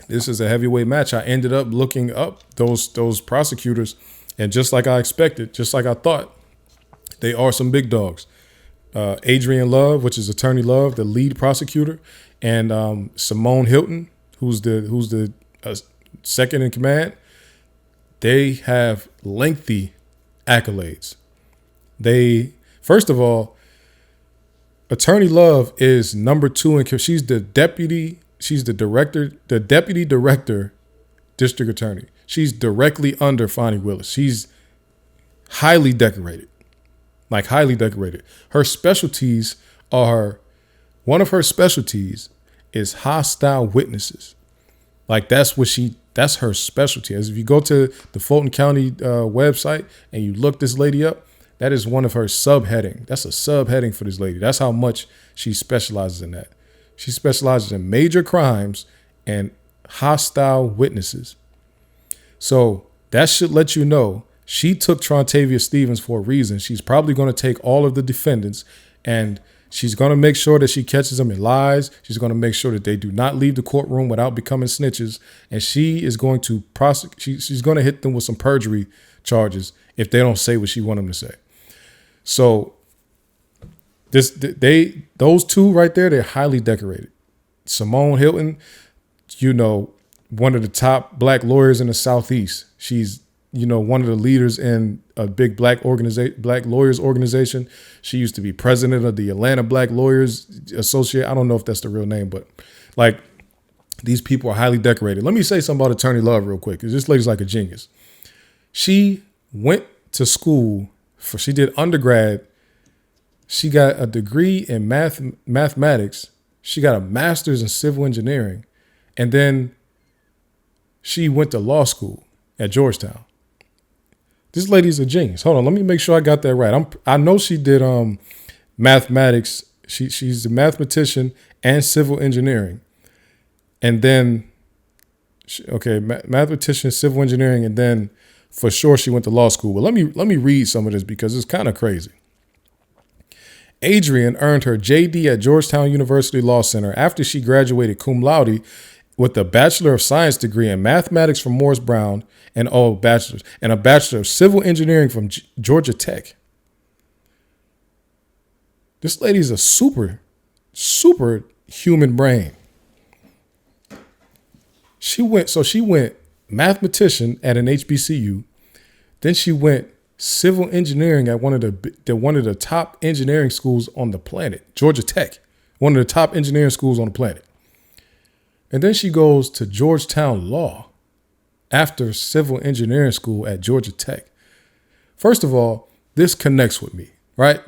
This is a heavyweight match. I ended up looking up those prosecutors, and just like I expected, just like I thought, they are some big dogs. Adrian Love, which is Attorney Love, the lead prosecutor, and Simone Hilton, who's the second in command. They have lengthy accolades. First of all, Attorney Love is number 2 in. She's the deputy director, district attorney. She's directly under Fonnie Willis. She's highly decorated. Like highly decorated. One of her specialties is hostile witnesses. Like that's her specialty. As if you go to the Fulton County website and you look this lady up, that is one of her subheading. That's a subheading for this lady. That's how much she specializes in that. She specializes in major crimes and hostile witnesses. So that should let you know she took Trontavia Stevens for a reason. She's probably going to take all of the defendants and she's going to make sure that she catches them in lies. She's going to make sure that they do not leave the courtroom without becoming snitches. And she is going to she's going to hit them with some perjury charges if they don't say what she wants them to say. So those two right there, they're highly decorated. Simone Hilton, one of the top black lawyers in the Southeast. She's one of the leaders in a big black lawyers organization. She used to be president of the Atlanta Black Lawyers Association. I don't know if that's the real name, but like these people are highly decorated. Let me say something about Attorney Love real quick, because this lady's like a genius. She went to school she did undergrad. She got a degree in mathematics. She got a master's in civil engineering. And then she went to law school at Georgetown. This lady's a genius. Hold on, let me make sure I got that right. I know she did mathematics. She's a mathematician and civil engineering. And then, mathematician, civil engineering, and then for sure she went to law school. But let me read some of this because it's kind of crazy. Adrian earned her JD at Georgetown University Law Center after she graduated cum laude with a Bachelor of Science degree in mathematics from Morris Brown and a Bachelor of Civil Engineering from Georgia Tech. This lady's a super, super human brain. She went mathematician at an HBCU. Then she went civil engineering at one of the top engineering schools on the planet, Georgia Tech, one of the top engineering schools on the planet. And then she goes to Georgetown Law after civil engineering school at Georgia Tech. First of all, this connects with me, right?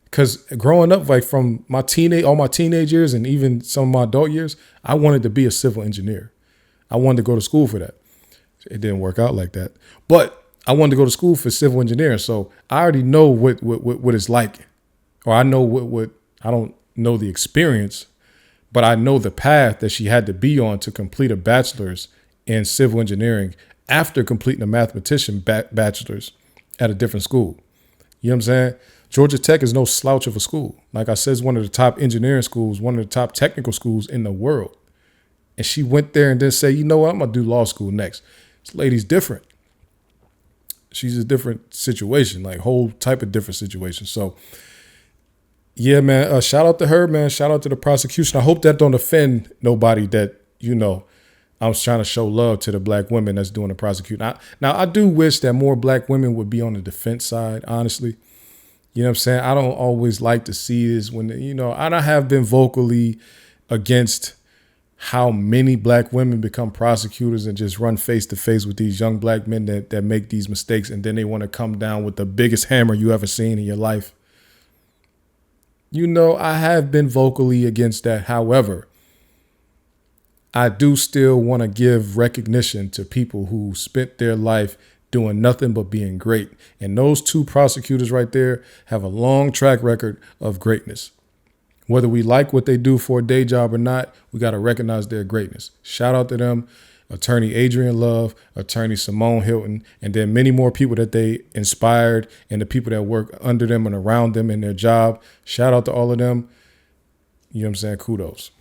Because growing up, like from all my teenage years and even some of my adult years, I wanted to be a civil engineer. I wanted to go to school for that. It didn't work out like that. But I wanted to go to school for civil engineering. So I already know what it's like. Or I know what I don't know the experience, but I know the path that she had to be on to complete a bachelor's in civil engineering after completing a mathematician bachelor's at a different school. You know what I'm saying? Georgia Tech is no slouch of a school. Like I said, it's one of the top engineering schools, one of the top technical schools in the world. And she went there and then said, you know what, I'm going to do law school next. This lady's different. She's a different situation, like whole type of different situation. So, yeah, man, shout out to her, man. Shout out to the prosecution. I hope that don't offend nobody that, I was trying to show love to the black women that's doing the prosecuting. Now, I do wish that more black women would be on the defense side, honestly. You know what I'm saying? I don't always like to see this when, I have been vocally against how many black women become prosecutors and just run face to face with these young black men that make these mistakes. And then they want to come down with the biggest hammer you ever seen in your life. I have been vocally against that. However, I do still want to give recognition to people who spent their life doing nothing but being great. And those two prosecutors right there have a long track record of greatness. Whether we like what they do for a day job or not, we got to recognize their greatness. Shout out to them, Attorney Adrian Love, Attorney Simone Hilton, and then many more people that they inspired and the people that work under them and around them in their job. Shout out to all of them. You know what I'm saying? Kudos.